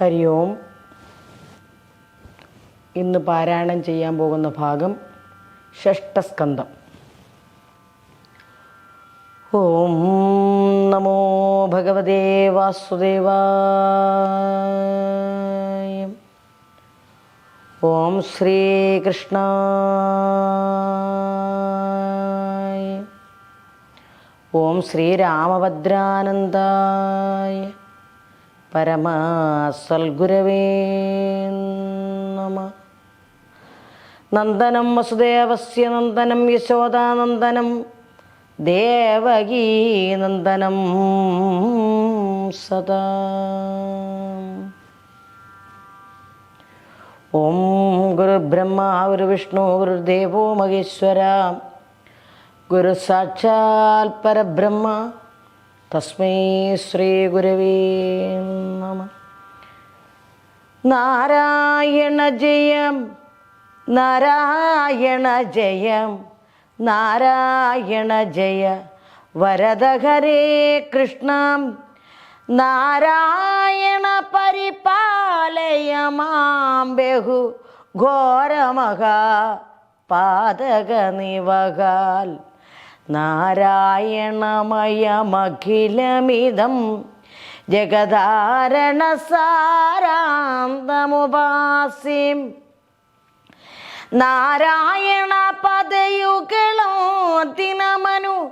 ഹരി ഓം. ഇന്ന് പാരായണം ചെയ്യാൻ പോകുന്ന ഭാഗം ഷഷ്ഠസ്കന്ധം. ഓം നമോ ഭഗവതേ വാസുദേവായ. ഓം ശ്രീകൃഷ്ണായ. ഓം ശ്രീരാമഭദ്രാനന്ദായ പരമസൽഗുരവേ നമഃ. നന്ദനം വസുദേവസ്യ നന്ദനം യശോദാനന്ദനം ദേവകീ നന്ദനം സദാ. ഓം ഗുരുബ്രഹ്മ ഗുരുവിഷ്ണു ഗുരുദേവോ മഹേശ്വര ഗുരു സാക്ഷാൽ പരബ്രഹ്മ തസ്മൈ ശ്രീ ഗുരവേ നമഃ. നാരായണ ജയം നാരായണ ജയം നാരായണ ജയ വരദ ഹരേ കൃഷ്ണ നാരായണ പരിപാലയ മാം ബഹു ഘോരമഹാ പാതക നിവകാൽ നാരായണമയമഖിലമിദം ജഗദാരണ സാരാന്തമുപാസിം. നാരായണ പദയുകളോ ദിനമനു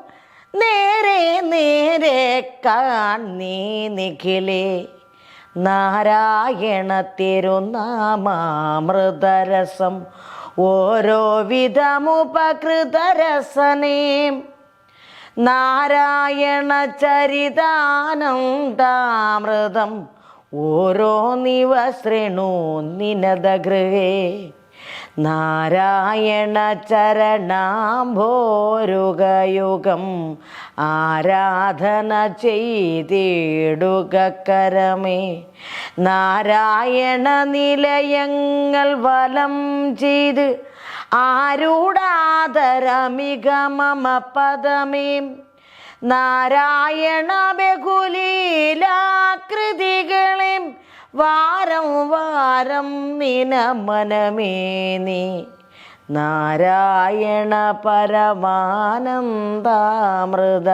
നേരെ നേരെ കാണീ നിഖിലേ. നാരായണ തിരുനാമാമൃതരസം ഓരോ വിധമുപകൃതരസനേം. നാരായണ ചരിതാനന്ദാമൃതം ഓരോ നിവശ്രണു നിനദഗൃഹേ. നാരായണ ചരണാംഭോരുകയുഗം ആരാധന ചെയ്തിടുക കരമേ. നാരായണ നിലയങ്ങൾ വലം ചെയ്ത് ആരൂഢാദരമിക മമ പദമേ. നാരായണ ബഹുലീലാകൃതികളെ വാരം വാരം നിന മനമേനി. നാരായണ പരമാനന്ദാമൃത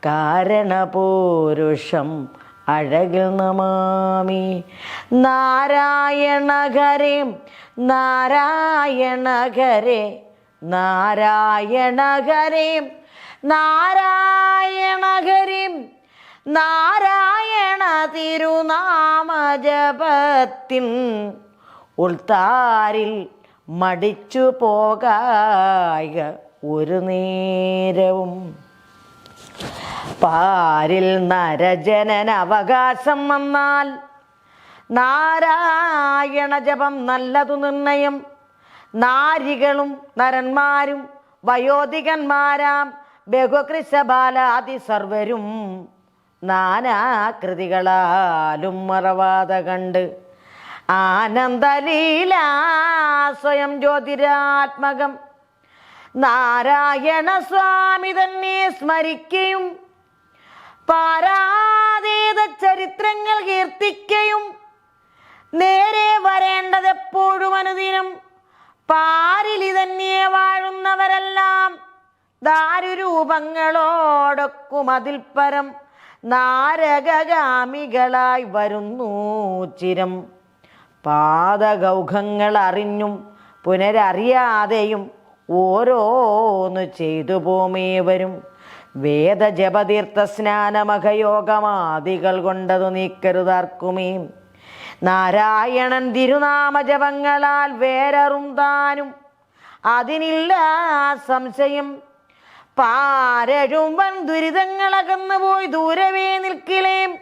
കാരണപൂരുഷം അഴകിൽ നമാമി. നാരായണ ഹരേ നാരായണ ഹരേ നാരായണ ഹരേ നാരായണ ഹരേ. നാരായണ തിരുനാമജപത്തിൻ ഉൾത്താരിൽ മടിച്ചു പോകായ ഒരു നേരവും. പാരിൽ നരജനന അവകാശം വന്നാൽ നാരായണ ജപം നല്ലതു നിർണയം. നാരികളും നരന്മാരും വയോധികന്മാരാം ബഹുകൃശബാലാദി സർവരും നാനാകൃതികളാലും മറവാതെ കണ്ട് ആനന്ദലീല സ്വയം ജ്യോതിരാത്മകം നാരായണ സ്വാമി തന്നെ സ്മരിക്കയും പാരാതീത ചരിത്രങ്ങൾ കീർത്തിക്കയും നേരെ വരേണ്ടത് എപ്പോഴും അനുദിനം. പാരിലി തന്നെ വാഴുന്നവരെല്ലാം ദാരുരൂപങ്ങളോടൊക്കും അതിൽ പരം നാരകഗാമികളായി വരുന്നു ചിരം. പാദഗൗഖങ്ങൾ അറിഞ്ഞും പുനരറിയാതെയും ഓരോന്ന് ചെയ്തു പോമേവരും. വേദജപതീർത്ഥ സ്നാനമഖയോഗമാദികൾ കൊണ്ടതു നീക്കരുതാർക്കുമേ. നാരായണൻ തിരുനാമജപങ്ങളാൽ വേരറും താനും അതിനില്ല സംശയം. പാരഴുമ്പൻ ദുരിതങ്ങളകന്നു പോയി ദൂരവേ നിൽക്കിലേ.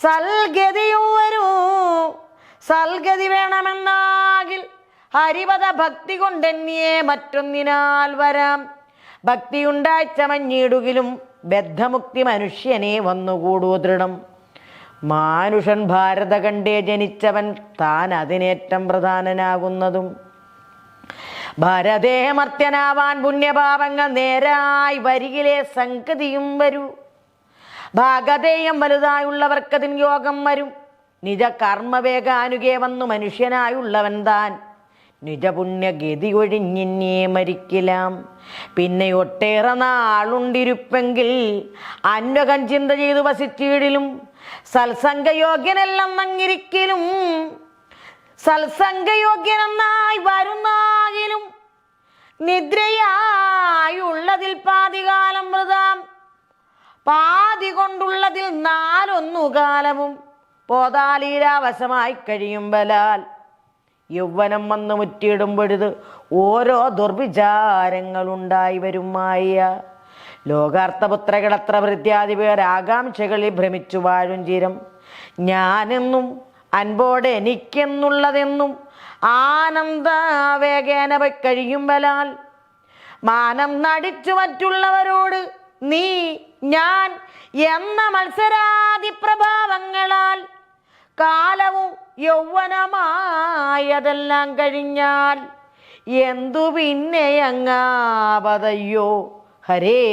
സൽഗതിയും വരൂ സൽഗതി വേണമെന്നാകിൽ ഹരിപദ ഭക്തി കൊണ്ടെന്നിയെ മറ്റൊന്നിനാൽ വരാം. ഭക്തിയുണ്ടായി ചമഞ്ഞിടുകിലും ബദ്ധമുക്തി മനുഷ്യനെ വന്നുകൂടൂ ദൃഢം. മാനുഷൻ ഭാരതഖണ്ഡേ ജനിച്ചവൻ താൻ അതിനേറ്റം പ്രധാനനാകുന്നതും. ഭാരതേ മർത്യനാവാൻ പുണ്യപാപങ്ങൾ നേരായി വരികിലെ സംഗതിയും വരൂ. ഭാഗതേയം വലുതായുള്ളവർക്കതിന് യോഗം വരും. നിജ കർമ്മവേഗാനുകേ വന്നു മനുഷ്യനായുള്ളവൻ താൻ നിജപുണ്യഗതി ഒഴിഞ്ഞിന്നേ മരിക്കിലാം. പിന്നെ ഒട്ടേറെ നാളുണ്ടിരുപ്പെങ്കിൽ അന്വകം ചിന്ത ചെയ്തു വസിച്ചിടിലും സത്സംഗയോഗ്യനെല്ലാം നങ്ങിരിക്കലും സത്സംഗയോഗ്യനെന്നായി വരുന്നാകിലും നിദ്രയായുള്ളതിൽ പാതികാലം മൃതാം. പാതി കൊണ്ടുള്ളതിൽ 4 കാലവും പോതാലീലാവശമായി കഴിയുമ്പലാൽ യൗവനം വന്ന് മുറ്റിയിടുമ്പൊഴുത് ഓരോ ദുർവിചാരങ്ങളുണ്ടായി വരുമായ ലോകാർത്ഥപുത്രകളത്ര വൃദ്ധ്യാദി പേർ ആകാംക്ഷകളിൽ ഭ്രമിച്ചു വാഴും ചിരം. ഞാനെന്നും അൻപോടെ എനിക്കെന്നുള്ളതെന്നും ആനന്ദവേഗേന കഴിയുമ്പലാൽ മാനം നടിച്ചു മറ്റുള്ളവരോട് നീ ഞാൻ എന്ന മത്സരാദി പ്രഭാവങ്ങളാൽ കാലവും യൗവനമായതെല്ലാം കഴിഞ്ഞാൽ എന്തു പിന്നെ അങ്ങാപതയ്യോ ഹരേ.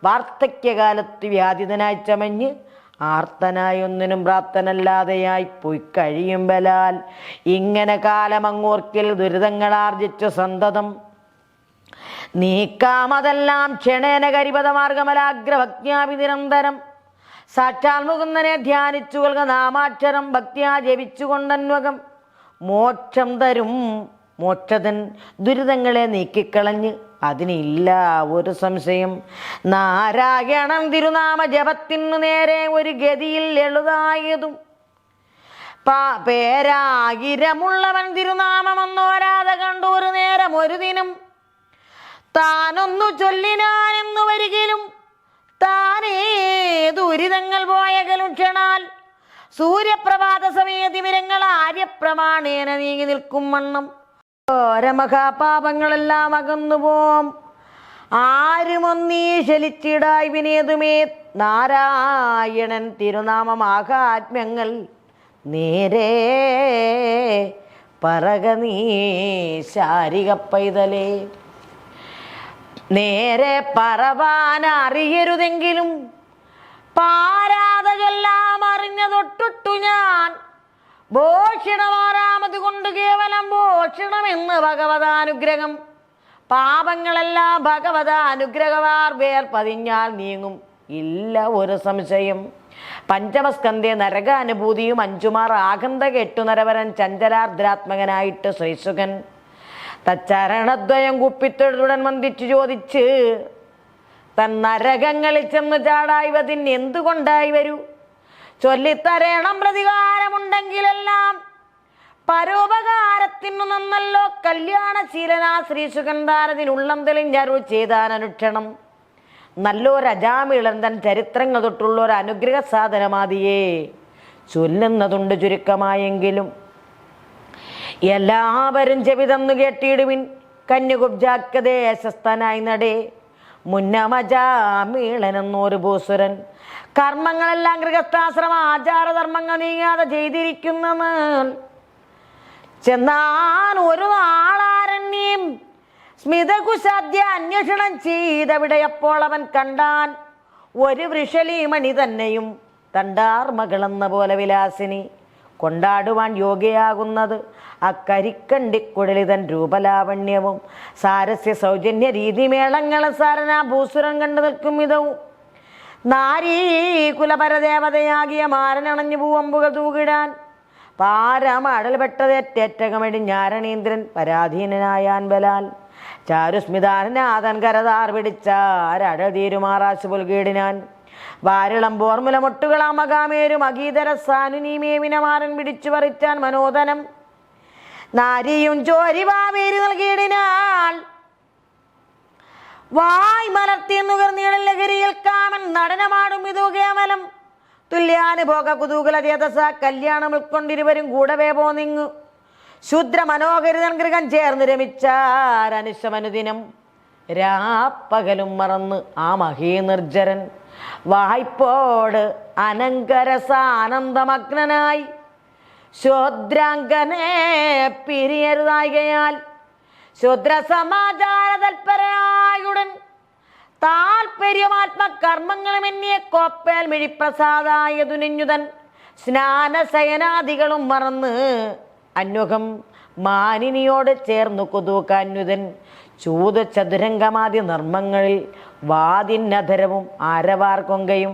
വാർദ്ധക്യകാലത്ത് വ്യാധിതനായി ചമഞ്ഞ് ആർത്തനായി ഒന്നിനും പ്രാപ്തനല്ലാതെയായി പോയി കഴിയുമ്പലാൽ ഇങ്ങനെ കാലമങ്ങോർക്കിൽ ദുരിതങ്ങളാർജിച്ചു സന്തതം നീക്കാമതെല്ലാം ക്ഷണേന കരിപദമാർഗമലാഗ്രഭക്യാപി നിരന്തരം സാക്ഷാൽ മുകുന്ദനെ ധ്യാനിച്ചു കൊൽക നാമാക്ഷരം ഭക്തിയാ ജപിച്ചുകൊണ്ടന്വകം മോക്ഷം തരും. മോക്ഷതൻ ദുരിതങ്ങളെ നീക്കിക്കളഞ്ഞ് അതിനില്ല ഒരു സംശയം. നാരായണം തിരുനാമ ജപത്തിനു നേരെ ഒരു ഗതിയിൽ എളുതായതും പേരായിരമുള്ളവൻ തിരുനാമമെന്നോരാതെ കണ്ടു ഒരു നേരം ഒരു ദിനം താനൊന്നു ചൊല്ലിനാനെന്നു വരികിലും താനേ ദുരിതങ്ങൾ പോയകലും ക്ഷണാൽ സൂര്യപ്രഭാത സമയതിമിരങ്ങൾ ആര്യപ്രമാണേന നീങ്ങി നിൽക്കും വണ്ണം മഹാപാപങ്ങളെല്ലാം അകന്നുപോം. ആരുമൊന്നീ ശലിച്ചിടായി വിനേതുമേ നാരായണൻ തിരുനാമമാഹാത്മ്യങ്ങൾ നേരെ പറക നീ ശാരിക പൈതലേ. നേരെ പറവാൻ അറിയരുതെങ്കിലും പാരാതെല്ലാം അറിഞ്ഞ തൊട്ടിട്ടു ഞാൻ ഭോഷണമാറാമത് കൊണ്ട് കേവലം ഭോഷണമെന്ന് ഭഗവതാനുഗ്രഹം. പാപങ്ങളെല്ലാം ഭഗവതാനുഗ്രഹവാർ വേർ പതിഞ്ഞാൽ നീങ്ങും ഇല്ല ഒരു സംശയം. പഞ്ചമസ്കന്ധേ നരകാനുഭൂതിയും 5 മാർ ആകന്ത 8 നരവരൻ ചഞ്ചലാർദ്രാത്മകനായിട്ട് ശ്രീസുഖൻ തച്ചരണദ്വയം കുപ്പിത്തൊഴുതുടൻ വന്ദിച്ചു ചോദിച്ച് തൻ നരകങ്ങളിൽ ചെന്ന് ചാടായ്വതിന് എന്തുകൊണ്ടായി വരൂ ചൊല്ലിത്തരേണം. പ്രതികാരമുണ്ടെങ്കിലെല്ലാം പരോപകാരത്തിനു നന്നല്ലോ. കല്യാണശീലനാ ശ്രീസുഖൻ താരതിനുള്ളം തെളിഞ്ഞരുൾ ചെയ്താൻ അനുക്ഷണം. നല്ലൊരജാമിളൻ തൻ ചരിത്രങ്ങൾ തൊട്ടുള്ള ഒരു അനുഗ്രഹ സാധനമാതിയേ ചൊല്ലുന്നതുണ്ട് ചുരുക്കമായെങ്കിലും. എല്ലാവരും ചെവി തന്നു കേട്ടിടുവിൻ. കന്യകുബ്ജാക്കദേശസ്ഥനായി നടേ മുന്നമജാമീളനെന്നൊരു ഭൂസുരൻ കർമ്മങ്ങളെല്ലാം ഗൃഹസ്ഥാശ്രമ ആചാരധർമ്മങ്ങൾ നീങ്ങാതെ ചെയ്തിരിക്കുന്ന ചെന്നാൻ ഒരു നാളാരണ്യം സ്മിതകുശാദ്യ അന്വേഷണം ചെയ്തവിടെയപ്പോൾ അവൻ കണ്ടാൻ ഒരു വൃഷലീമണി തന്നെയും തണ്ടാർമകളെന്ന പോലെ വിലാസിനി കൊണ്ടാടുവാൻ യോഗ്യയാകുന്നത് അക്കരിക്കണ്ടിക്കുഴലിതൻ രൂപലാവണ്യവും സാരസ്യ സൗജന്യ രീതിമേളങ്ങളും സാരനാ ഭൂസുരൻ കണ്ടു നിൽക്കും വിധവും നാരീ കുലപരദേവതയാകിയ മാരനണഞ്ഞു പൂവമ്പുകൾ തൂകിടാൻ പാരമടൽപ്പെട്ടതേറ്റേറ്റകമടിഞ്ഞാരണീന്ദ്രൻ പരാധീനനായാൻ ബലാൽ ചാരുസ്മിതാരനാഥൻ കരതാർ പിടിച്ചാരടതീരുമാറാശു പുൽകീടിനാൻ വാരിളം പോർമുല മൊട്ടുകളാം മകാമേരും അഗീതര സാനുനീമേവിനമാരൻ പിടിച്ചു പറിച്ചാൻ മനോദനം നാരിയും ചോരിവാമേരി നൽകിയിടിനാൽ വായ് മലർത്തിയെന്നുകർന്നീടൽ ലഹരിയിൽ കാമൻ നടനമാടും ഇതു കേവലം തുല്യാനുഭോഗ കുതൂകല ചേതസ കല്യാണം ഉൾക്കൊണ്ടിരുവരും കൂടവേ പോന്നിങ്ങു ശൂദ്ര മനോഹരിതൻ ഗൃഹം ചേർന്ന് രമിച്ചാരനുശമനുദിനം രാപ്പകലും മറന്ന് ആ മഹീനിർജരൻ വായ്പോട് അനങ്കരസാനന്ദമഗ്നനായി ശൂദ്രാംഗനെ പിരിയരുതായികയാൽ ശൂദ്ര സമാചാര തൽപരനായുടൻ താൽപര്യമാത്മകർമ്മങ്ങളും എന്നെ കോപ്പേൽ മിഴിപ്രസാദായതുനിഞ്ഞുതൻ സ്നാനശയനാദികളും മറന്ന് അന്വകം മാനിനിയോട് ചേർന്നു കുതൂക്കാന്യുതൻ ചൂത് ചതുരംഗമാതി നർമ്മങ്ങളിൽ വാതിന്നധരവും ആരവാർ കൊങ്കയും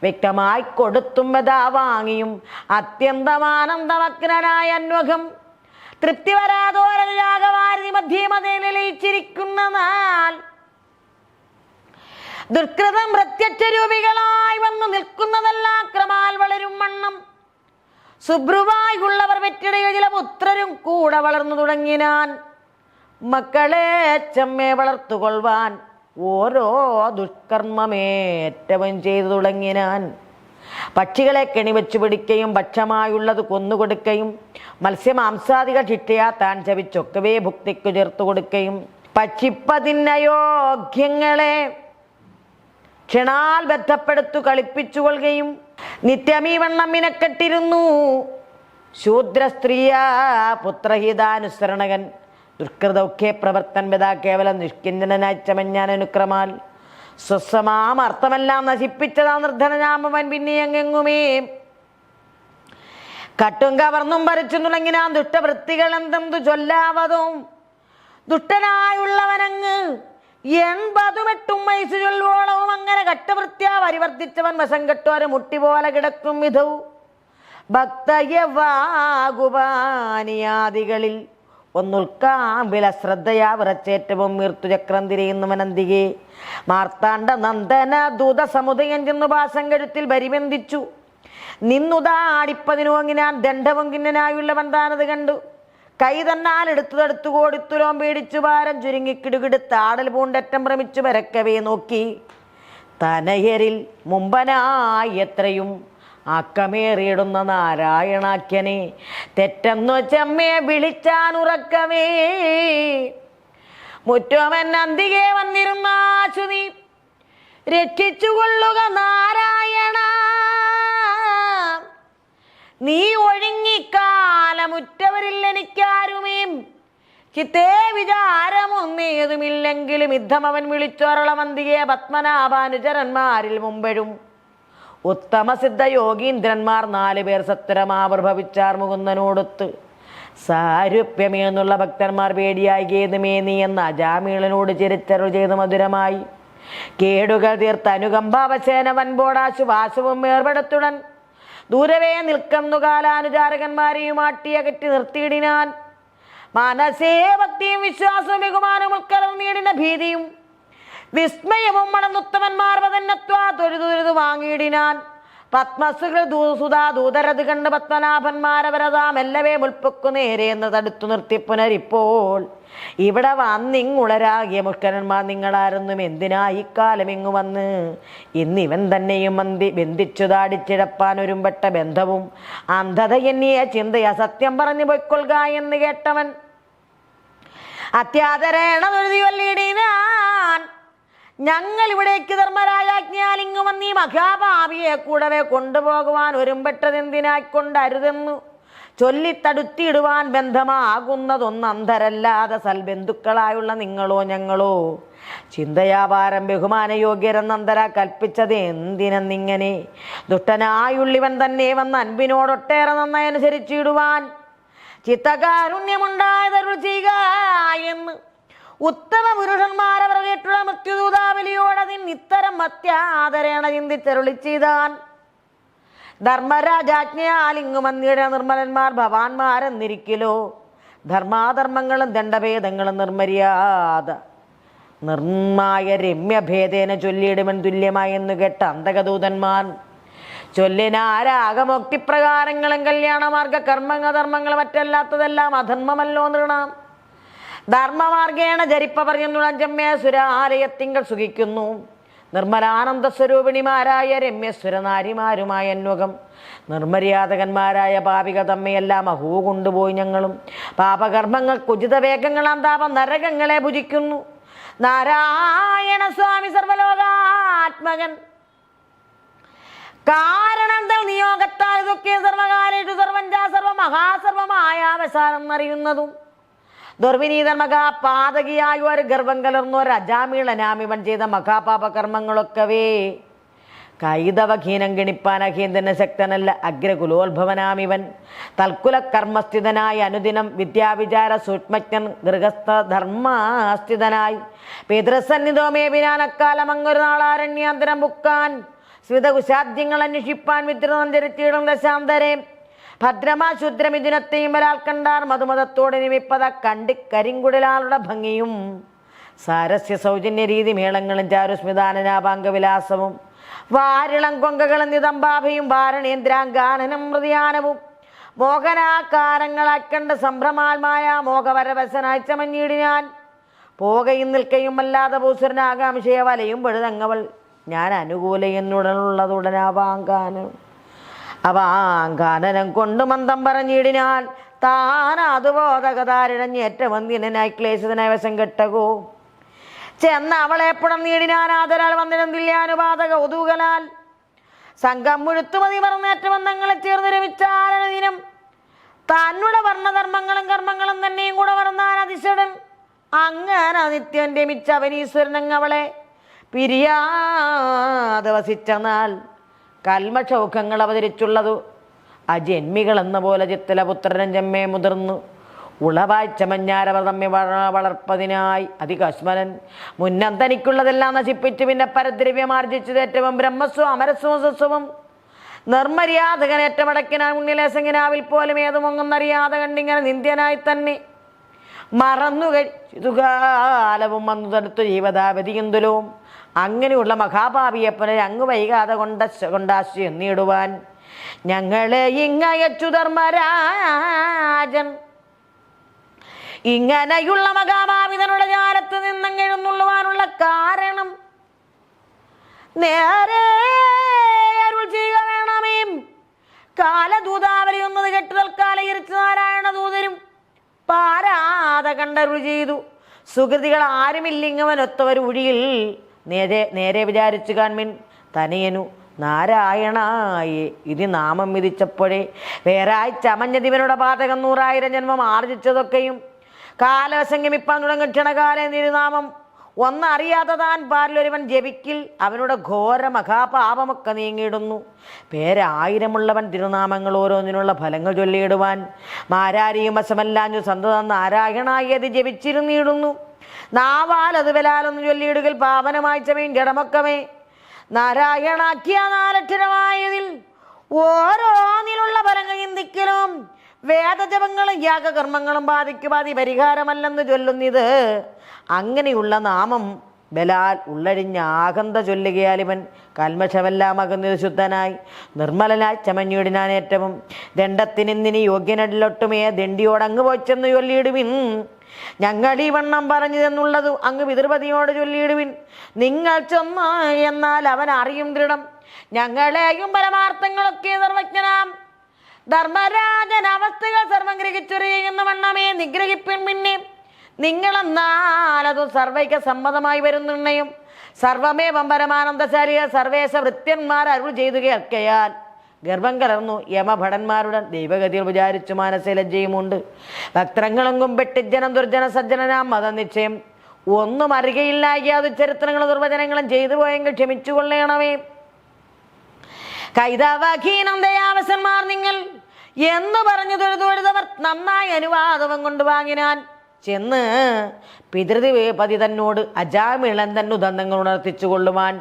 വ്യക്തമായി കൊടുത്തും യഥാ വാങ്ങിയും അത്യന്തമാനന്ദമഗ്നനായ അന്വകം തൃപ്തി വരാതോരജാഗവാരി മധ്യമതേ നിലയിച്ചിരിക്കുന്ന നാൾ ദുഷ്കൃതം പ്രത്യക്ഷ രൂപികളായി വന്നു നിൽക്കുന്നതെല്ലാം ക്രമാൽ വളരും വണ്ണം സുബ്രുവായി ഉള്ളവർ വെറ്റിടയ ചില പുത്രരും കൂടെ വളർന്നു തുടങ്ങിനാൻ. മക്കളെ ചെമ്മെ വളർത്തുകൊള്ളുവാൻ ഓരോ ദുഷ്കർമ്മമേറ്റവും ചെയ്തു തുടങ്ങിനാൻ. പക്ഷികളെ കെണിവെച്ചു പിടിക്കുകയും ഭക്ഷമായുള്ളത് കൊന്നുകൊടുക്കുകയും മത്സ്യമാംസാദികൾ ചിട്ടയാ താൻ ചവിച്ചൊക്കവേ ഭുക്തിക്കു ചേർത്തു കൊടുക്കുകയും പക്ഷിപ്പതിനയോഗ്യങ്ങളെ ക്ഷണാൽ ബന്ധപ്പെടുത്തു കളിപ്പിച്ചുകൊള്ളുകയും നിത്യമീ വണ്ണം മിനക്കെട്ടിരുന്നു. ശൂദ്രസ്ത്രീയ പുത്രഹിതാനുസരണകൻ ദുഷ്കൃതൗഖ്യ പ്രവർത്തൻ പിതാ കേവലം നിഷ്കിഞ്ചനായി ചമഞ്ഞാനുക്രമാൽ സ്വസ്വമാം അർത്ഥമെല്ലാം നശിപ്പിച്ചതാ നിർധനനാമവൻ പിന്നെ എങ്ങെങ്ങുമേ കട്ടും കവർന്നും പറിച്ചു തുടങ്ങിനാൻ ദുഷ്ടവൃത്തികൾ എന്തെന്തു ചൊല്ലാവതും ദുഷ്ടനായുള്ളവനങ്ങ് 88 വയസ്സ് ചൊല്ലുവോളവും അങ്ങനെ കട്ടവൃത്യാ പരിവർത്തിച്ചവൻ വശം കെട്ടോരെ മുട്ടി പോലെ കിടക്കും വിധവും ഭക്തയവാകുപാനിയാദികളിൽ ഒന്നുൽക്കാമ്പില ശ്രദ്ധയാ വിറച്ചേറ്റവും മീർത്തുചക്രം തിരിയുന്നവനന്തികെ മാർത്താണ്ഡ നന്ദന ദൂത സമുദയം ചെന്നു പാസം കഴുത്തിൽ പരിബന്ധിച്ചു നിന്നുതാടിപ്പതിനുവങ്ങിനാൻ ദണ്ഡവും കിന്നനായുള്ളവൻ താനത് കണ്ടു. കൈ തന്നാൽ എടുത്തു കോടിത്തുലോം പേടിച്ചു ഭാരം ചുരുങ്ങിക്കിടുകിടുത്ത് ആടൽ പൂണ്ടറ്റം ഭ്രമിച്ചു പരക്കവേ നോക്കി തനയരിൽ മുമ്പനായി എത്രയും ആക്കമേറിയിടുന്ന നാരായണാഖ്യനെ തെറ്റെന്നു ചെമ്മയെ വിളിച്ചാൻ ഉറക്കവേ മുറ്റോമൻ അന്തികെ വന്നിരുന്ന ആശുനി രക്ഷിച്ചുകൊള്ളുക നാരായണ നീ ഒഴുങ്ങിക്കാലമുറ്റവരിൽ എനിക്കാരുമേ ചിത്തേ വിചാരമൊന്നേതുമില്ലെങ്കിലും യുദ്ധം അവൻ വിളിച്ചോരളമന്തികെ പത്മനാഭാനുചരന്മാരിൽ മുമ്പഴും ഉത്തമ സിദ്ധ യോഗീന്ദ്രന്മാർ 4 പേർ സത്വരമാവിർഭവിച്ചാർ മുകുന്ദനോടൊത്ത് സാരൂപ്യമേ എന്നുള്ള ഭക്തന്മാർ പേടിയായി ഗേതുമേ നീ എന്ന അജാമീളനോട് ചിരിച്ചരുൾ ചെയ്ത് മധുരമായി കേടുകൾ തീർത്ത അനുകമ്പാവശേന വൻപോടാശു വാശവും ഏർപ്പെടുത്തുടൻ ദൂരവേ നിൽക്കുന്നു കാലാനുചാരകന്മാരെയും ആട്ടിയകറ്റി നിർത്തിയിടിനാൻ. മനസേ ഭക്തിയും വിശ്വാസവും ബഹുമാനവും ഉൾക്കലർന്നീടിന ഭീതിയും വിസ്മയവും മണന്നുത്തമന്മാർ പതന്നത്വാ തൊരുതുരുതു വാങ്ങിയിടിനാൻ. പത്മസുകൾ സുധാ ദൂതരത് കണ്ട് പത്മനാഭന്മാരവരതാം എല്ലവേ മുൾപ്പൊക്കു നേരെ എന്ന് തടുത്തു നിർത്തി പുനരിപ്പോൾ ഇവിടെ വന്നിങ്ങുളരാകിയ മുഷ്കരന്മാർ നിങ്ങളാരെന്നും എന്തിനാ ഇക്കാലം ഇങ്ങു വന്ന് ഇന്നിവൻ തന്നെയും ബന്ധിച്ചു താടിച്ചിഴപ്പാൻ ഒരുമ്പെട്ട ബന്ധവും അന്ധത എന്നിയ ചിന്തയ സത്യം പറഞ്ഞു പൊയ്ക്കൊള്ളുക എന്ന് കേട്ടവൻ അത്യാദരേണ തൊഴുതിയൊല്ലിടിനാൻ. ഞങ്ങൾ ഇവിടേക്ക് ധർമ്മരാജാജ്ഞയാൽ ഇങ്ങു വന്നീ മഹാഭാവിയെ കൂടവേ കൊണ്ടുപോകുവാൻ ഒരുമ്പെട്ടതെന്തിനായിക്കൊണ്ടരുതെന്നു ചൊല്ലിത്തടുത്തിടുവാൻ ബന്ധമാകുന്നതൊന്ന് അന്ധരല്ലാതെ സൽബന്ധുക്കളായുള്ള നിങ്ങളോ ഞങ്ങളോ ചിന്തയാപാരം ബഹുമാനയോഗ്യരെന്നന്തര കൽപ്പിച്ചത് എന്തിനെന്നിങ്ങനെ ദുഷ്ടനായുള്ളിവൻ തന്നെ വന്ന് അൻപിനോടൊട്ടേറെ നന്നായി അനുസരിച്ചിടുവാൻ ചിത്തകാരുണ്യമുണ്ടായതരുൾ ചെയ്യുക എന്ന് ഉത്തമ പുരുഷന്മാരവർ കേട്ടുള്ള മൃത്യുദൂതാവലിയോടതിൻ ഇത്തരം അത്യാദരേണ ചിന്തിച്ചരുളി ചെയ്താൻ. ധർമ്മരാജാജ്ഞയാൽ ഇങ്ങു വന്നിട നിർമ്മലന്മാർ ഭവാന്മാരെന്നിരിക്കലോ ധർമാധർമ്മങ്ങളും ദണ്ഡഭേദങ്ങളും നിർമര്യാദ നിർമായ രമ്യഭേദേന ചൊല്ലിയിടുവൻ തുല്യമായെന്നു കേട്ട അന്തകദൂതന്മാർ ചൊല്ലിനാരാഗമോക്തിപ്രകാരങ്ങളും കല്യാണമാർഗ കർമ്മങ്ങൾ മറ്റല്ലാത്തതെല്ലാം അധർമ്മമല്ലോ നൃണാം. ധർമ്മമാർഗേണ ജരിപ്പ പറഞ്ഞുളഞ്ചമ്മേ സുരാലയത്തിങ്കൾ സുഖിക്കുന്നു നിർമ്മലാനന്ദ സ്വരൂപിണിമാരായ രമ്യസുരനാരിമാരുമായ അന്വകം നിർമര്യാദകന്മാരായ പാപിക തമ്മയെല്ലാം അഹൂ കൊണ്ടുപോയി ഞങ്ങളും പാപകർമ്മങ്ങൾക്ക് ഉചിത വേഗങ്ങളാം താപം നരകങ്ങളെ ഭുജിക്കുന്നു. നാരായണ സ്വാമി സർവലോകാത്മകൻ കാരണം നിയോഗത്താൽ ഇതൊക്കെ സർവകാലേഷു സർവഞ്ചാ സർവമഹാസർവമായ അവസാനം അറിയുന്നതും ദുർവിനീതൻ മഹാപാതകിയായ ഒരു ഗർഭം കലർന്ന ഒരു അജാമീളനാമിവൻ ചെയ്ത മഹാപാപകർമ്മങ്ങളൊക്കവേ കൈതവഹീനം ഗണിപ്പാൻ അഹീന്ദ്രന് ശക്തനല്ല. അഗ്രകുലോത്ഭവനാമിവൻ തൽക്കുല കർമ്മസ്ഥിതനായി അനുദിനം വിദ്യാവിചാര സൂക്ഷ്മജ്ഞൻ ഗൃഹസ്ഥ ധർമ്മസ്ഥിതനായി പിതൃസന്നിധോമേ വിനാനക്കാലം അങ്ങൊരു നാളാരണ്യാന്തരം പുക്കാൻ സ്മിതകുശാദ്യങ്ങൾ അന്വേഷിപ്പാൻ വിദ്രുതം ചരിച്ചിടും ദശാന്തരെ ഭദ്രമാ ശുദ്രമിഥുനത്തെയും വരാൽ കണ്ടാർ മധുമതത്തോടെ നിമിപ്പത കണ്ടി കരിങ്കുടലാളുടെ ഭംഗിയും സാരസ്യ സൗജന്യ രീതി മേളങ്ങളും ചാരുസ്മിതാനനാപാംഗവിലാസവും വാരിളം കൊങ്കകളും നിതംബാഭയും വാരണേന്ദ്രാങ്കാനനം ഹൃദയാനവും മോഹനാകാരങ്ങളാക്കണ്ട സംഭ്രമാൽമായ മോഹപരവശനായി ചമഞ്ഞിടിനാൻ പോകയും നിൽക്കയും അല്ലാതെ ഭൂസുരനാകാംക്ഷയ വലയും പഴുതങ്ങവൾ ഞാൻ അനുകൂലയെന്നുടനുള്ളതുടനാവാങ്കാനം അവാങ്കാനനം കൊണ്ട് മന്ദം പറഞ്ഞിടിനാൻ താൻ അതുബോധകതാരിഴഞ്ഞേറ്റവന്തിനായി ക്ലേശിതനായ വശം കെട്ടകോ ചെന്ന് അവളെ പുടം നീടിനാൻ ആദരാൽ വന്ദിനം തുല്യാനുപാതക ഒതുകലാൽ സംഘം മുഴുത്തുമതി പറഞ്ഞേറ്റ ബന്ധങ്ങളെ ചേർന്ന് രമിച്ചാലനദിനം തന്നുടെ വർണ്ണധർമ്മങ്ങളും കർമ്മങ്ങളും തന്നെയും കൂടെ വർണ്ണാൻ അതിശടൻ അങ്ങനെ നിത്യം രമിച്ച അവനീശ്വരൻ അവളെ പിരിയാതെ വസിച്ച നാൾ കൽമഷൗഖങ്ങൾ അവതരിച്ചുള്ളതു അജന്മികൾ എന്ന പോലെ ചിത്തലപുത്രനും ചെമ്മേ മുതിർന്നു ഉളവായി ചമഞ്ഞാരവർ തമ്മി വളർപ്പതിനായി അതികശ്മരൻ മുന്നം തനിക്കുള്ളതെല്ലാം നശിപ്പിച്ചു പിന്നെ പരദ്രവ്യമാർജിച്ചത് ഏറ്റവും ബ്രഹ്മസ്വം അമരസ്വം സസ്വം നിർമര്യാദകനേറ്റമടക്കിനാൽ മുന്നിലേസെങ്കിനാവിൽ പോലും ഏതുമൊങ്ങെന്നറിയാതെ കണ്ടിങ്ങനെ നിന്ദ്യനായി തന്നെ മറന്നു കഴിച്ചുകാലവും വന്നു തടുത്തു ജീവതാപതിയെന്തുലവും അങ്ങനെയുള്ള മഹാഭാവിയപ്പനെ അങ്ങ് വൈകാതെ കൊണ്ടാശ്രയം നേടുവാൻ ഞങ്ങളെ ഇങ്ങയച്ചു ധർമ്മരാജൻ ഇങ്ങനെയുള്ള മഹാഭാവിതനുടെ ജാലത്ത് നിന്നെഴുന്നുള്ളുവാനുള്ള കാരണം നേരെ അരുൾ ചെയ്യുക വേണമേ. കാലദൂതാവലി ഒന്നത് കെട്ടു തൽക്കാല ഇരിച്ചു നാരായണ ദൂതരും പാരാത കണ്ടരുൾ ചെയ്തു. സുഹൃതികൾ ആരുമില്ലിങ്ങവനൊത്തവർ ഒഴിയിൽ നേരെ വിചാരിച്ചു കാൺമിൻ തനയനു നാരായണായി ഇതി നാമം വിധിച്ചപ്പോഴേ വേറായി ചമഞ്ഞതിവനുടെ പാതകം 100,000 ജന്മം ആർജിച്ചതൊക്കെയും കാലവശങ്കമിപ്പാൻ തുടങ്ങും ക്ഷണകാലേ തിരുനാമം ഒന്നറിയാതെ താൻ പാരിലൊരുവൻ ജപിക്കിൽ അവനുടെ ഘോര മഹാപാപമൊക്കെ നീങ്ങിയിടുന്നു. 1000 തിരുനാമങ്ങൾ ഓരോന്നിനുള്ള ഫലങ്ങൾ ചൊല്ലിയിടുവാൻ മാരാരിയും വശമല്ലാഞ്ഞു സന്തതം നാരായണായി അത് ജപിച്ചിരുന്നിടുന്നു. നാവാൽ അത് വലാലൊന്ന് ചൊല്ലിയിടുകിൽ പാവനമായി ചമയും ജഡമൊക്കമേ നാരായണാക്കിയ 4 അക്ഷരമായതിൽ ഓരോന്നിലുള്ള ഫലങ്ങൾ ചിന്തിക്കലും വേദജപങ്ങളും യാഗകർമ്മങ്ങളും ബാധിക്കുപാതി പരിഹാരമല്ലെന്ന് ചൊല്ലുന്നിത്. അങ്ങനെയുള്ള നാമം ബലാൽ ഉള്ളഴിഞ്ഞ ആകന്ത ചൊല്ലുകയാൽ ഇവൻ കൽമഷമെല്ലാം അകന്നത് ശുദ്ധനായി നിർമ്മലനായി ചമഞ്ഞിടിനാൻ ഏറ്റവും ദണ്ഡത്തിനിന്നിനി യോഗ്യനടിലൊട്ടുമേ ദണ്ഡിയോടങ്ങ് പോച്ചെന്ന് ചൊല്ലിയിടുവിൻ. ഞങ്ങൾ ഈ വണ്ണം പറഞ്ഞതെന്നുള്ളതു അങ്ങ് പിതൃപതിയോട് ചൊല്ലിയിടുവിൻ. നിങ്ങൾ ചെന്ന് എന്നാൽ അവൻ അറിയും ദൃഢം ഞങ്ങളെയും പരമാർത്ഥങ്ങളൊക്കെ സർവജ്ഞനാം ധർമ്മരാജൻ അവസ്ഥകൾ സർവം ഗ്രഹിച്ചൊറിയുന്ന വണ്ണമേ നിഗ്രഹിപ്പിൻ. പിന്നെ നിങ്ങളെന്നാലതു സർവൈക സമ്മതമായി വരും നിർണയം സർവമേവം പരമാനന്ദശാലിയ സർവേശ വൃത്യന്മാർ അരുൾ ചെയ്തു കേൾക്കയാൽ ഗർഭം കലർന്നു യമഭടന്മാരുടെ ദൈവഗതിയിൽ വിചാരിച്ചു മനസ്സിൽ ലജ്ജയുമുണ്ട്. ഭക്തങ്ങളും കുമ്പിട്ട് ജനം ദുർജന സജ്ജനാം മതനിശ്ചയം ഒന്നും അറിയയില്ല. യാതൊരു ചരിത്രങ്ങളും ദുർവചനങ്ങളും ചെയ്തു പോയെങ്കിൽ ക്ഷമിച്ചു കൊള്ളണമേ. കൈതവഹീനം ദയാവസന്മാർ നിങ്ങൾ എന്ന് പറഞ്ഞു തൊഴുതവർ നന്നായി അനുവാദവും കൊണ്ടുവാങ്ങിനാൻ ചെന്ന് പിതൃപതി തന്നോട് അജാമിളൻ തന്നെ ഉദന്തങ്ങൾ ഉണർത്തിച്ചു കൊള്ളുവാൻ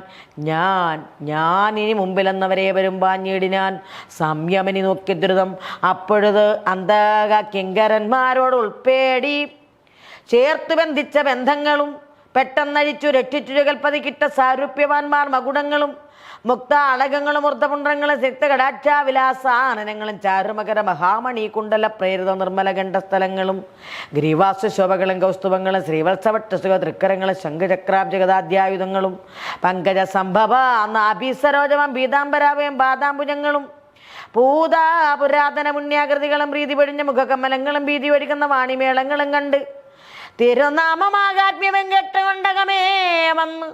ഞാനിനി മുമ്പിലെന്നവരെ വരും പാഞ്ഞിടിനാൻ സംയമനി നോക്കി ദ്രുതം. അപ്പോഴത് അന്തക കിങ്കരന്മാരോട് ഉൾപ്പേടി ചേർത്തു ബന്ധിച്ച ബന്ധങ്ങളും പെട്ടെന്നഴിച്ചു രക്ഷിച്ചു കൽപ്പതി കിട്ട സാരൂപ്യവാന്മാർ മകുടങ്ങളും മുക്ത അളകങ്ങളും ഊർദ്ധപുണ്ഡങ്ങളും സിക്തകടാക്ഷാവിലാസാനനങ്ങളും ചാരുമകര മഹാമണി കുണ്ടല പ്രേരിത നിർമ്മല ഗണ്ഡസ്ഥലങ്ങളും ഗ്രീവാസ ശോഭകളും കൗസ്തുഭങ്ങളും ശ്രീവത്സവട്ടസുഖ തൃക്കരങ്ങളും ശംഖചക്രാബ്ജഗതാദ്യായുധങ്ങളും പങ്കജ സംഭവ നാഭീസരോജമം പീതാംബരാവയം പാദാംബുജങ്ങളും പുരാതന പുണ്യാകൃതികളും പ്രീതി പൊഴിഞ്ഞ മുഖകമലങ്ങളും ഭീതി ഒഴിക്കുന്ന വാണിമേളങ്ങളും കണ്ട് തിരുനാമമാകാത്മ്യം കെട്ടുകൊണ്ടകമേ വന്ന്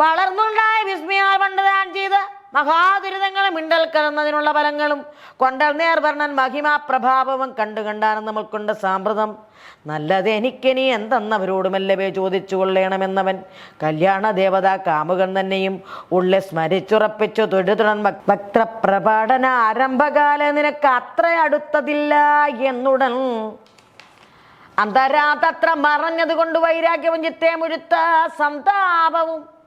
വളർന്നുണ്ടായ വിസ്മയാൽ പണ്ട് താൻ ചെയ്ത മഹാദുരിതങ്ങളും മിണ്ടൽ കലർന്നതിനുള്ള ഫലങ്ങളും കൊണ്ടൽ നേർവർണ്ണൻ മഹിമാ പ്രഭാവവും കണ്ടാണെന്ന് നമ്മൾക്കൊണ്ട് സാമ്പ്രതം നല്ലത് എനിക്കിനി എന്തെന്നവരോടുമല്ലവേ ചോദിച്ചു കൊള്ളണമെന്നവൻ കല്യാണ ദേവത കാമുകൻ തന്നെയും ഉള്ളിൽ സ്മരിച്ചുറപ്പിച്ചു തൊഴുതുടൻ ഭക്തപ്രപാടന ആരംഭകാല നിനക്ക് അത്ര അടുത്തതില്ല എന്നുടൻ അന്തരാതത്ര മറഞ്ഞതുകൊണ്ട് വൈരാഗ്യവും ചിത്തേ മുഴുത്ത സന്താപവും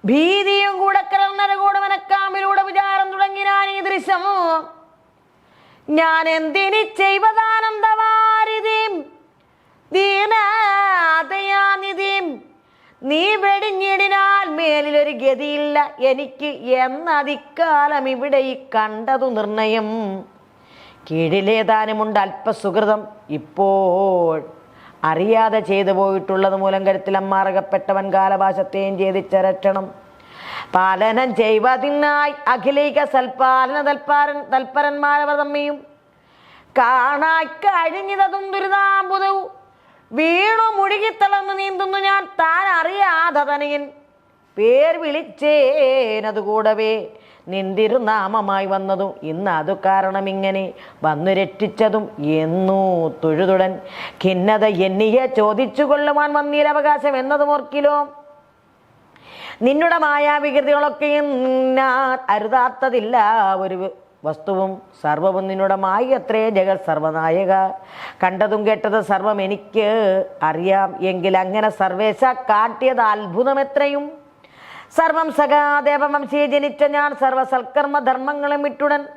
ഭീതിയും കൂടെ കലർന്നരകൂടെ മനക്കാമ്പിലൂടെ വിചാരം തുടങ്ങിനാൻ ഈ ദൃശ്യം ഞാൻ എന്തിനി ചെയ്വതാനന്ദവാരിതീം ദീനതയാനിതീം നീ വെടിഞ്ഞിടിനാൽ മേലിലൊരു ഗതിയില്ല എനിക്ക് എന്നതിക്കാലം ഇവിടെ ഈ കണ്ടതു നിർണയം കീഴിലേതാനുമുണ്ട് അല്പസുഹൃതം ഇപ്പോൾ അറിയാതെ ചെയ്തു പോയിട്ടുള്ളത് മൂലം കരുത്തിൽ അമ്മാറകപ്പെട്ടവൻ കാലഭാഷത്തെയും ഛേദിച്ചരക്ഷണം പാലനം ചെയ്വതിനായി അഖിലേക സൽപാലന തൽപരന്മാരവർ തമ്മിയും കാണാൻ കഴിഞ്ഞതും ദുരിതാംബുതവും വീണു മുഴുകിത്തളർന്ന് നീന്തുന്നു ഞാൻ താൻ അറിയാതെ തനയൻ പേർ വിളിച്ചേനതുകൂടവേ നിന്തിരുനാമമായി വന്നതും ഇന്ന് അതു കാരണം ഇങ്ങനെ വന്നു രക്ഷിച്ചതും എന്നൂ തൊഴുതുടൻ ഖിന്നത എന്നിയെ ചോദിച്ചു കൊള്ളുവാൻ വന്നീരവകാശം എന്നതും ഓർക്കിലോ നിന്നുടെ മായാവികൃതികളൊക്കെയും ഞാൻ അരുതാത്തതില്ല ഒരു വസ്തുവും സർവവും നിന്നുടെ മായി അത്രേ ജഗത് സർവനായക കണ്ടതും കേട്ടത് സർവം എനിക്ക് അറിയാം എങ്കിൽ അങ്ങനെ സർവേശ കാട്ടിയത് അത്ഭുതം എത്രയും സർവം സഖാദേവവംശീ ജനിച്ച ഞാൻ സർവസൽക്കർമ്മ ധർമ്മങ്ങളും വിട്ടുടൻ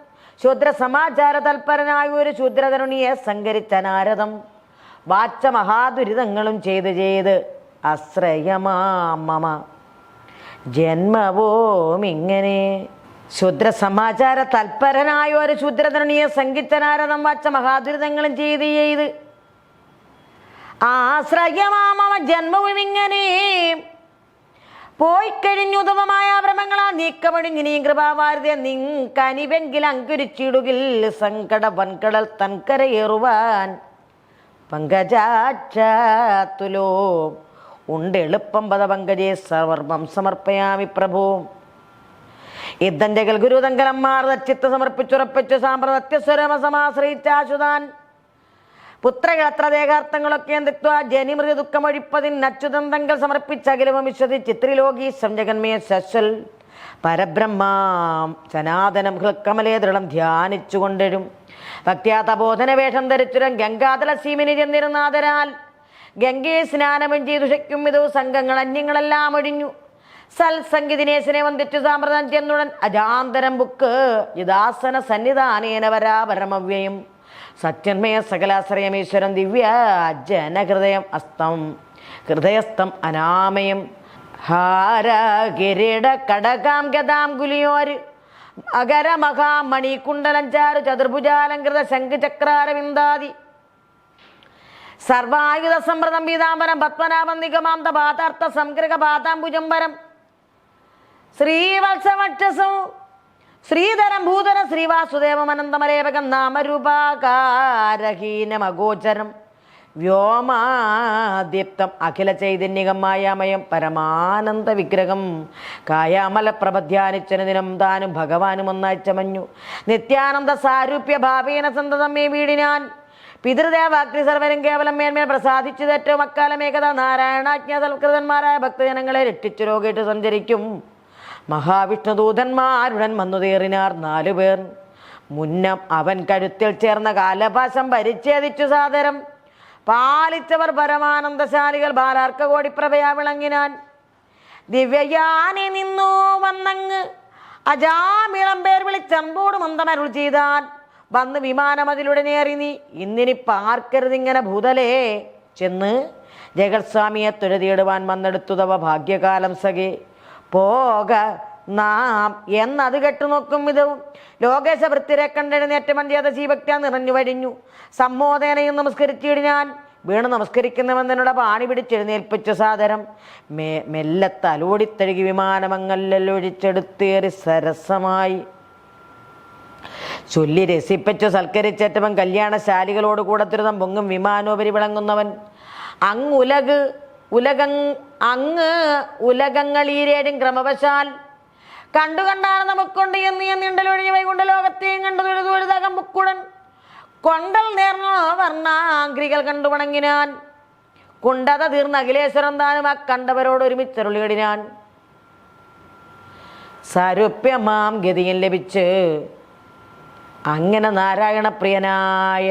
ശൂദ്ര സമാചാര തൽപരനായ ഒരു ശൂദ്രതരുണിയെ സങ്കരിച്ച നാരദം വാച്ച മഹാദുരിതങ്ങളും ചെയ്ത് അശ്രയമാമ ജന്മവും ഇങ്ങനെ ശൂദ്ര സമാചാര തൽപരനായ ഒരു ശൂദ്രതരുണിയെ സങ്കിച്ച നാരദം വാച്ച മഹാദുരിതങ്ങളും ചെയ്ത് ആശ്രയമാമ ജന്മവും ഇങ്ങനെ പോയി കഴിഞ്ഞുതവമായ ഭ്രമങ്ങളാ നീക്കമൊഴിഞ്ഞിനിയും കൃപാവാരിതെ നിങ്കനിവെങ്കിൽ അങ്കുരിച്ചിടുകിൽ സങ്കട വൻകടൽ തൻകരയേറുവാൻ പങ്കജാക്ഷാത്തുലോ ഉണ്ട് എളുപ്പം പദ പങ്കജേ സർവർമ്മം സമർപ്പയാമി പ്രഭു ഇതന്റെ ഗുരുതങ്കലന്മാർ ചിത്ത സമർപ്പിച്ചുറപ്പിച്ചു സാമ്പ്രത്യസ്വരമ സമാശ്രയിച്ചാശുതാൻ പുത്രകളത്ര ദേഹാർത്ഥങ്ങളൊക്കെ എന്തിത്വ ജനിമൃതി ദുഃഖമൊഴിപ്പതിന് അച്യുതം തങ്ങൾ സമർപ്പിച്ചകിലവും വിശ്വതി ചിത്രിലോകീശം ജഗന്മേ ശശ്വൽ പരബ്രഹ്മാം സനാതനം ഹൃക്കമലേ ദൃഢം ധ്യാനിച്ചുകൊണ്ടരും ഭക്ത്യാതബോധന വേഷം ധരിച്ചുരം ഗംഗാതല സീമിനി ചെന്നിരുന്നാദരാൽ ഗംഗയെ സ്നാനവും ചെയ്തുഷയ്ക്കും ഇതോ സംഘങ്ങൾ അന്യങ്ങളെല്ലാം ഒഴിഞ്ഞു സൽസംഗീതിനേശനെ വന്ദിച്ചു സാമ്പ്രദം ചെന്നുടൻ അജാന്തരം ബുക്ക് യദാസന സന്നിധാനേന വരാപരമവ്യയും സത്യന്മയ സകലാശ്രയമീശ്വരം ദിവ്യ ജനഹൃദയം ഹൃദയസ്ഥം അനാമയം ഹാര കിരീട കടകാം ഗതാം കുലിയോര് അകര മഹാമണി കുണ്ടലഞ്ചാരു ചതുർഭുജാലങ്കൃത ശംഖ് ചക്രാരവിന്ദാദി സർവായുധ സമ്പ്രദം പീതാംബരം പത്മനാഭം നിഗമാന്ത പാതാർത്ഥ സംഗ്രഹ പാതാംബുജംബരം ശ്രീവത്സവക്ഷസം ശ്രീധരം ഭൂധര ശ്രീവാസുദേവമനന്തമരേപകം നാമരൂപാകാരഹീനമഗോചരം വ്യോമാദീപ്തം അഖില ചൈതന്യകം മായാമയം പരമാനന്ദ വിഗ്രഹം കായാമല പ്രഭധ്യാനിച്ചന ദിനം താനും ഭഗവാനും ഒന്നായി ചമഞ്ഞു നിത്യാനന്ദ സാരൂപ്യ ഭാവേന സന്തതം മേ വീടിനാൻ പിതൃദേവാഗ്നി സർവരും കേവലം മേന്മേൽ പ്രസാദിച്ചത് ഏറ്റവും അക്കാലം ഏകത നാരായണാജ്ഞ സൽകൃതന്മാരായ ഭക്തജനങ്ങളെ രക്ഷിച്ചു രോഗിട്ട് സഞ്ചരിക്കും മഹാവിഷ്ണുദൂതന്മാരുടൻ വന്നു തീറിനാർ 4 പേർ മുന്നം അവൻ കഴുത്തിൽ ചേർന്ന കാലപാശം പരിച്ഛേദിച്ചു സാദരം പാലിച്ചവർ പരമാനന്ദശാലികൾ ബാലാർക്ക കോടിപ്രഭയാ വിളങ്ങിനാൻ ദിവ്യയാനി നിന്നു വന്നങ്ങ് അജാമിളം പേർ വിളിച്ചമ്പോട് മന്ദമരുൾ ചെയ്താൻ വന്ന് വിമാനമതിലൂടെ നേറി നീ ഇന്നിനി പാർക്കരുതിങ്ങനെ ഭൂതലേ ചെന്ന് ജഗത്സ്വാമിയെ തൊഴുതിയിടുവാൻ വന്നെടുത്തുതവ ഭാഗ്യകാലം സഖേ പോക നാം എന്നത് കെട്ടുനോക്കും വിധവും ലോകേശ വൃത്തിരെ കണ്ടെഴുന്നേറ്റ മഞ്ചേത ശീഭക്ത നിറഞ്ഞു വഴിഞ്ഞു സമ്മോദനയും നമസ്കരിച്ചിടിനാൻ വീണ് നമസ്കരിക്കുന്നവൻ പാണി പിടിച്ചെഴുന്നേൽപ്പിച്ചു സാദരം മെല്ലെ തലോടിത്തഴുകി വിമാനമങ്ങല്ലൊഴിച്ചെടുത്തേറി സരസമായി ചൊല്ലി രസിപ്പിച്ചു സൽക്കരിച്ചേറ്റവൻ കല്യാണശാലികളോട് കൂടെ ദുരിതം പൊങ്ങും വിമാനോപരി വിളങ്ങുന്നവൻ അങ്ങ് ഉലകങ്ങളീരേടും ക്രമവശാൽ കണ്ടാണ് നമുക്കൊണ്ട് എന്നിണ്ടലൊഴിഞ്ഞ വൈകുണ്ഠ ലോകത്തെയും കണ്ടു തൊഴുതകം മുക്കുടൻ കൊണ്ടൽ നേർന്ന വർണ്ണാഗ്രികൾ കണ്ടു വണങ്ങിനാൻ. കുണ്ടത തീർന്ന അഖിലേശ്വരം താനും ആ കണ്ടവരോട് ഒരുമിച്ചരുളിയിടിനാൻ. സാരൂപ്യമാം ഗതിയും ലഭിച്ച് അങ്ങനെ നാരായണപ്രിയനായ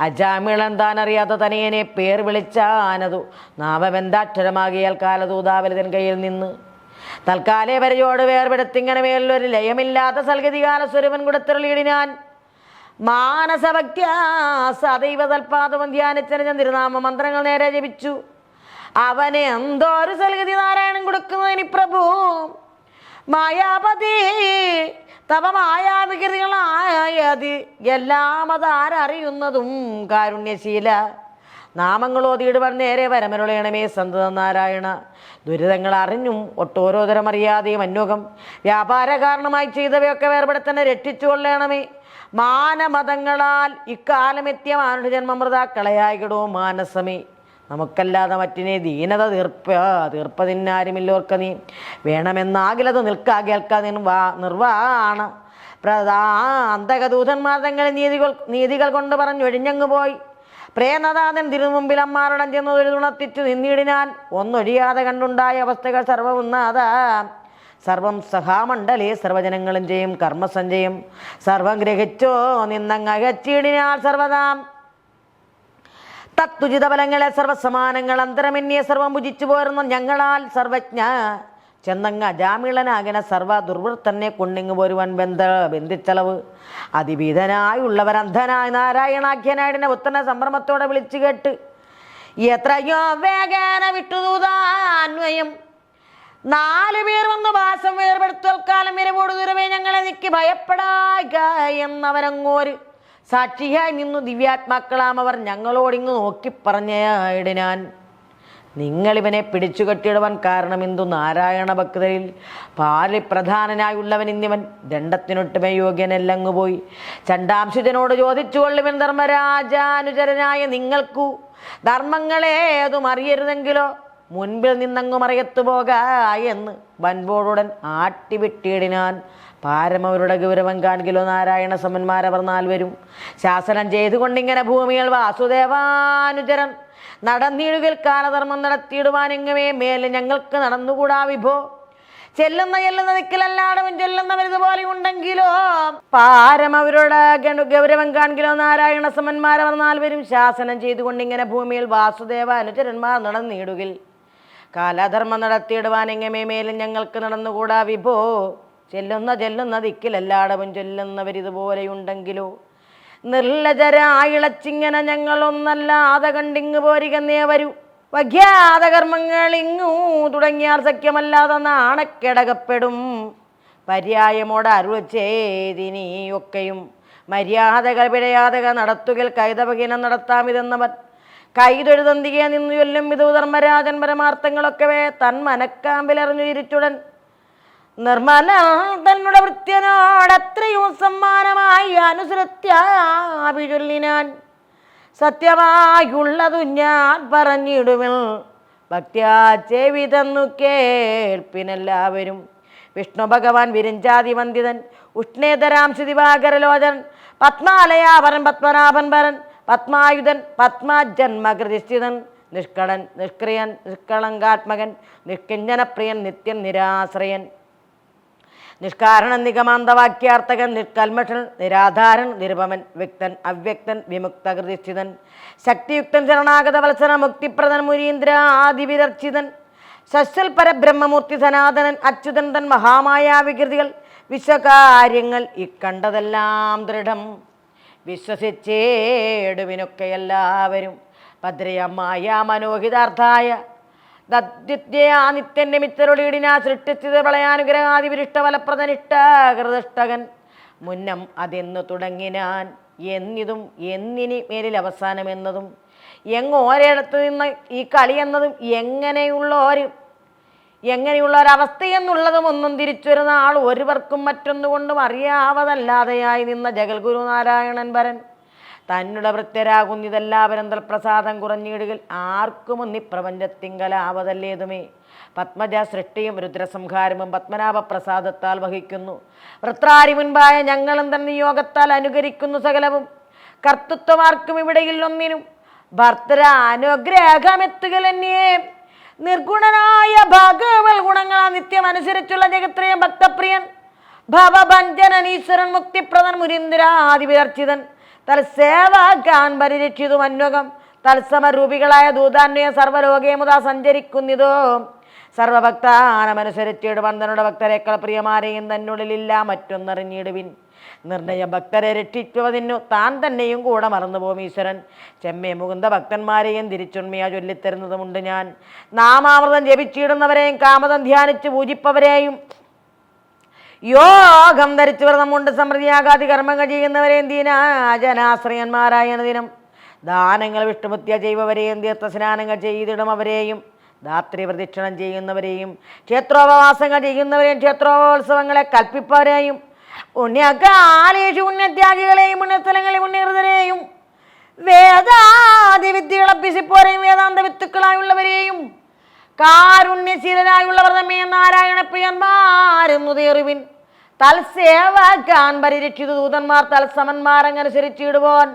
അജാമിളൻ താൻ അറിയാത്ത തനിയനെ പേർ വിളിച്ചാനതു നാമമെന്താക്ഷരമാകിയാൽ കാലതൂതാവലിതൻ കയ്യിൽ നിന്ന് തൽക്കാലേ വരയോട് വേർപെടുത്തിങ്ങനെ മേലൊരു ലയമില്ലാത്ത സൽഗതികാല സ്വരൂപൻ കൊടുത്തിരളിയിടിനാൻ. മാനസഭക്യാ സദൈവ തൽപാദവും ധ്യാനിച്ചറിഞ്ഞ തിരുനാമ മന്ത്രങ്ങൾ നേരെ ജപിച്ചു. അവനെ എന്തോ ഒരു സൽഗതി നാരായണൻ കൊടുക്കുന്നതിന് പ്രഭു മായാപതി തവ മായാവികൃതികളായത് എല്ലാം അതാരറിയുന്നതും കാരുണ്യശീല. നാമങ്ങളോതിയിടുവാൻ നേരെ വരമരുളയണമേ സന്തത നാരായണ. ദുരിതങ്ങൾ അറിഞ്ഞും ഒട്ടോരോതരം അറിയാതെയും അന്വകം വ്യാപാര കാരണമായി ചെയ്തവയൊക്കെ വേർപെടുത്തന്നെ രക്ഷിച്ചുകൊള്ളണമേ. മാനമതങ്ങളാൽ ഇക്കാലമെത്തിയ മാനുഷജന്മമൃത കളയായിടോ മാനസമേ. നമുക്കല്ലാതെ മറ്റിനെ ദീനത തീർപ്പതിനാരുമില്ലോർക്ക നീ വേണമെന്നാകിലത് നിൽക്കാ കേൾക്കാ നിർവാണ അന്തകദൂതന്മാർ തങ്ങളെ നീതികൾ കൊണ്ട് പറഞ്ഞൊഴിഞ്ഞങ്ങു പോയി. പ്രേനനാഥൻ തിരുമുമ്പിൽ അമ്മാറുടൻ ചെന്ന് ഒരു തുണത്തിച്ചു നിന്നിടിനാൻ. ഒന്നൊഴിയാതെ കണ്ടുണ്ടായ അവസ്ഥകൾ സർവവും നാഥ സർവം സഹാമണ്ഡലേ സർവജനങ്ങളും ചെയ്യും കർമ്മസഞ്ചയം സർവം ഗ്രഹിച്ചോ നിന്നങ്ങച്ചിടിനാൾ സർവതാം തത്തുചിത ഫലങ്ങളെ സർവസമാനങ്ങൾ അന്തരമെന്നിയെ സർവം ഭുജിച്ചു പോരുന്ന ഞങ്ങളാൽ സർവജ്ഞ ചെന്നങ്ങ് അജാമിളനാകന സർവ ദുർവൃത്തന്നെ കൊണ്ടിങ്ങു പോരുവാൻ ബന്ധിച്ചളവ് അതിഭീതനായുള്ളവർ അന്ധനായ നാരായണാഖ്യനായിടിനെ പുത്രനെ സംഭ്രമത്തോടെ വിളിച്ചു കേട്ട് എത്രയോ വേഗന വിട്ടുതൂതാന്വയം 4 പേർ വന്നു വാസം വേർപെടുത്തോൽക്കാലം വരവോട് ദൂരമേ ഞങ്ങളെ നിക്ക് ഭയപ്പെടാക എന്നവരങ്ങോര് സാക്ഷിയായി നിന്നു ദിവ്യാത്മാക്കളാം അവർ ഞങ്ങളോടിങ്ങു നോക്കി പറഞ്ഞിടിനാൻ. നിങ്ങളിവനെ പിടിച്ചു കെട്ടിയിടുവാൻ കാരണമെന്തു നാരായണ ഭക്തരിൽ പാലിപ്രധാനനായുള്ളവൻ ഇന്നിവൻ ദണ്ഡത്തിനൊട്ടുമേ യോഗ്യനെല്ലങ്ങു പോയി ചണ്ടാംശുജനോട് ചോദിച്ചുകൊള്ളുവൻ ധർമ്മരാജാനുചരനായ നിങ്ങൾക്കു ധർമ്മങ്ങളേതും അറിയരുതെങ്കിലോ മുൻപിൽ നിന്നങ്ങു മറയത്തു പോക എന്ന് വൻപോടുടൻ ആട്ടിവിട്ടിയിടിനാൻ. പാരമവരുടെ ഗൗരവം കാണിക്കലോ നാരായണ സമന്മാരവർ 4 വരും ശാസനം ചെയ്തുകൊണ്ടിങ്ങനെ ഭൂമിയിൽ വാസുദേവാനുചരൻ നടന്നിടുകിൽ കാലധർമ്മം നടത്തിയിടുവാൻ എങ്ങുമേ മേലെ ഞങ്ങൾക്ക് നടന്നുകൂടാ വിഭോ. ചെല്ലുന്ന നിക്കലല്ലാടവും ചെല്ലുന്നവരിതുപോലെ ഉണ്ടെങ്കിലോ പാരമവരുടെ ഗൗരവം കാണിക്കലോ നാരായണ സമന്മാരവർ 4 വരും ശാസനം ചെയ്തുകൊണ്ടിങ്ങനെ ഭൂമിയിൽ വാസുദേവാനുചരന്മാർ നടന്നിടുകിൽ കാലധർമ്മം നടത്തിയിടുവാൻ എങ്ങമേ മേലും ഞങ്ങൾക്ക് നടന്നുകൂടാ വിഭോ. ചെല്ലുന്ന ദിക്കിലെല്ലാടവും ചൊല്ലുന്നവരിതുപോലെയുണ്ടെങ്കിലോ നിർലജരായിളച്ചിങ്ങനെ ഞങ്ങളൊന്നല്ലാതെ കണ്ടിങ്ങു പോരികന്നേ വരൂ. വഖ്യാതകർമ്മങ്ങൾ ഇങ്ങൂ തുടങ്ങിയാൽ സഖ്യമല്ലാതെ നാണക്കെടകപ്പെടും. പര്യായമോട് അരുളച്ചേതിനിയൊക്കെയും മര്യാദകൾ പിഴയാതക നടത്തുകിൽ കൈതപഹീനം നടത്താമിതെന്നവൻ കൈതൊഴുതന്തികെ നിന്നു ചൊല്ലും വിധു ധർമ്മരാജൻ പരമാർത്ഥങ്ങളൊക്കെ തന്മനക്കാമ്പിലറിഞ്ഞു തിരിച്ചുടൻ നിർമ്മല തന്നുടെ വൃത്യനോടത്രയും സമ്മാനമായി അനുസൃത്യാഭിചൊല്ലിനാൻ. സത്യമായുള്ളതു ഞാൻ പറഞ്ഞിടുവിൽ ഭക്ത്യാ ചെവിതന്നു കേൾപ്പിനെല്ലാവരും. വിഷ്ണു ഭഗവാൻ വിരിഞ്ചാതി വന്ദിതൻ ഉഷ്ണേതരാം ശിതിവാകരലോചൻ പത്മാലയാഭരൻ പത്മനാഭൻ ഭരൻ പത്മായുധൻ പത്മജന്മകൃതിസ്ഥിതൻ നിഷ്കളൻ നിഷ്ക്രിയൻ നിഷ്കളങ്കാത്മകൻ നിഷ്കിഞ്ചനപ്രിയൻ നിത്യൻ നിരാശ്രയൻ നിഷ്കാരണൻ നിഗമാന്തവാക്യാർത്ഥകൻ നിഷ്കൽമഷൻ നിരാധാരൻ നിരുപമൻ വ്യക്തൻ അവ്യക്തൻ വിമുക്തകൃതിസ്ഥിതൻ ശക്തിയുക്തൻ ശരണാഗത വത്സന മുക്തിപ്രദൻ മുരീന്ദ്ര ആദിവിദർച്ചിതൻ സസ്യൽ പരബ്രഹ്മമൂർത്തി സനാതനൻ അച്യുതൻ തൻ മഹാമായ വികൃതികൾ വിശ്വകാര്യങ്ങൾ ഇക്കണ്ടതെല്ലാം ദൃഢം വിശ്വസിച്ചേടുവിനൊക്കെ എല്ലാവരും ഭദ്രയമായ മനോഹിതാർത്ഥായ ദദ്യുത്യയാ നിത്യന്റെ മിത്രൊളിയിടിനാ സൃഷ്ടിച്ചത് പ്രളയാനുഗ്രഹാദിവിരിഷ്ടഫലപ്രദനിഷ്ടകൃതിഷ്ടകൻ മുന്നം അതെന്നു തുടങ്ങിനാൻ എന്നിതും എന്നിനി മേലിൽ അവസാനമെന്നതും എങ്ങോരിടത്ത് നിന്ന് ഈ കളി എന്നതും എങ്ങനെയുള്ളൊരവസ്ഥയെന്നുള്ളതും ഒന്നും തിരിച്ചൊരു നാൾ ഒരുവർക്കും മറ്റൊന്നുകൊണ്ടും അറിയാവതല്ലാതെയായി നിന്ന ജഗൽഗുരു നാരായണൻ വരൻ തന്നുടെ വൃത്യരാകുന്നിതെല്ലാവരും തൽപ്രസാദം കുറഞ്ഞിടുകിൽ ആർക്കുമൊന്നി പ്രപഞ്ചത്തിങ്കലാവതല്ലേതുമേ. പത്മജ സൃഷ്ടിയും രുദ്രസംഹാരവും പത്മനാഭപ്രസാദത്താൽ വഹിക്കുന്നു. വൃത്രാരി മുൻപായ ഞങ്ങളും തന്നെ യോഗത്താൽ അനുകരിക്കുന്നു സകലവും. കർത്തൃത്വമാർക്കും ഇവിടെയിൽ ഒന്നിനും ഭർത്തരാനുഗ്രഹമെത്തുകലെന്നേ. നിർഗുണനായ ഭാഗവൽ ഗുണങ്ങളാ നിത്യം അനുസരിച്ചുള്ള ജഗത്രയം ഭക്തപ്രിയൻ ഭവഭഞ്ജനീശ്വരൻ മുക്തിപ്രദൻ മുരീന്ദ്രാദിവിർച്ചിതൻ തൽസേവാൻ പരിരക്ഷിതു അന്വകം തത്സമരൂപികളായ ദൂതാന്വയ സർവലോകേ മുതാ സഞ്ചരിക്കുന്നിതോ. സർവഭക്താനമനുസരിച്ചിട് വന്ദനുടെ ഭക്തരെക്കാൾ പ്രിയമാരെയും തന്നുള്ളിലില്ല മറ്റൊന്നറിഞ്ഞിടുവിൻ. നിർണയ ഭക്തരെ രക്ഷിക്കുവതിനു താൻ തന്നെയും കൂടെ മറന്നുപോകും ഈശ്വരൻ. ചെമ്മേ മുകുന്ദ ഭക്തന്മാരെയും തിരിച്ചുണ്മയാ ചൊല്ലിത്തരുന്നതുമുണ്ട് ഞാൻ. നാമാമൃതം ജപിച്ചിടുന്നവരെയും കാമതം ധ്യാനിച്ച് പൂജിപ്പവരെയും യോഗം ധരിച്ചു വ്രതം കൊണ്ട് സമൃദ്ധിയാകാതി കർമ്മങ്ങൾ ചെയ്യുന്നവരെയും ദീനാജനാശ്രയന്മാരായ ദിനം ദാനങ്ങൾ വിഷ്ണുമുത്യ ചെയ്വവരെയും തീർത്ഥസ്നാനങ്ങൾ ചെയ്തിടും അവരെയും ധാത്രി പ്രദക്ഷിണം ചെയ്യുന്നവരെയും ക്ഷേത്രോപവാസങ്ങൾ ചെയ്യുന്നവരെയും ക്ഷേത്രോത്സവങ്ങളെ കൽപ്പിപ്പവരെയും പുണ്യകാലേഷു പുണ്യത്യാഗികളെയും പുണ്യസ്ഥലങ്ങളിൽ പുണ്യഹൃതരെയും വേദാദി വിദ്യകൾ അഭ്യസിപ്പോരെയും വേദാന്ത വിത്തുക്കളായുള്ളവരെയും കാരുണ്യശീലനായുള്ളവർ തമ്മേ നാരായണ പ്രിയന്മാരെന്നു തേറുവിൻ. തൽസേവാൻ പരിരക്ഷിത ദൂതന്മാർ തൽസമന്മാരനുസരിച്ചിടുവാൻ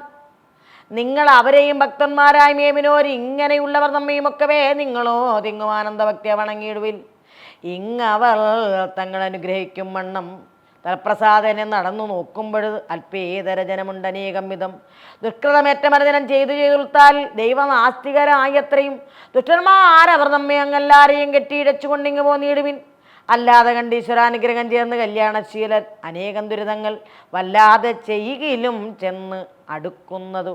നിങ്ങൾ അവരെയും ഭക്തന്മാരായി മേമിനോർ ഇങ്ങനെയുള്ളവർ നമ്മയുമൊക്കവേ നിങ്ങളോ തിങ്ങുമാനന്ദ ഭക്തിയെ വണങ്ങിയിടുവിൽ. ഇങ്ങവർ തങ്ങൾ അനുഗ്രഹിക്കും വണ്ണം തൽപ്രസാദനെ നടന്നു നോക്കുമ്പോൾ അല്പേതര ജനമുണ്ടനേകം വിധം ദുഷ്കൃതമേറ്റമർജനം ചെയ്തു ചെയ്തുത്താൽ ദൈവനാസ്തികരായത്രയും ദുഷ്ടന്മാരവർ നമ്മെ അങ്ങെല്ലാരെയും കെട്ടിയിടച്ചു കൊണ്ടിങ്ങ് പോന്നിടുവിൻ. അല്ലാതെ കണ്ടീശ്വരാനുഗ്രഹം ചേർന്ന് കല്യാണശീലർ അനേകം ദുരിതങ്ങൾ വല്ലാതെ ചെയ്യുകയിലും ചെന്ന് അടുക്കുന്നതു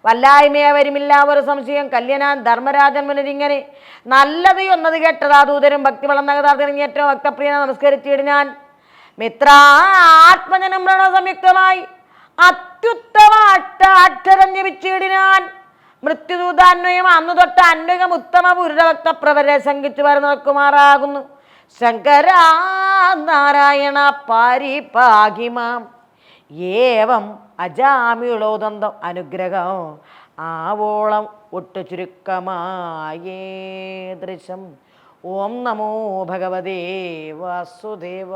വല്ലായ്മയെ വരുമില്ല ഒരു സംശയം. കല്യനാൻ ധർമ്മരാജൻ മുനിരിങ്ങനെ നല്ലത് ഒന്നത് കേട്ടതാ ദൂതരും ഭക്തി വളർന്നകതാർത്തിറങ്ങിയേറ്റവും ഭക്തപ്രിയനെ നമസ്കരിച്ചിടിനാൻ. മിത്രാത്മജനും സംയുക്തമായി അത്യുത്തമാക്ഷരം ജപിച്ചിടിനാൻ. മൃത്യുദൂതാന്വയം അന്നു തൊട്ട് അന്വയം ഉത്തമ പുരുഷഭക്ത പ്രവരെ ശങ്കിച്ചു വരുന്നവർക്കുമാറാകുന്നു. ശങ്കരാ നാരായണ പാരിപാഹിമാം ഏവം അജാമിളോദന്തം അനുഗ്രഹം ആവോളം ഒട്ടു ചുരുക്കമായേ ദൃശം. ഓം നമോ ഭഗവതേ വാസുദേവ.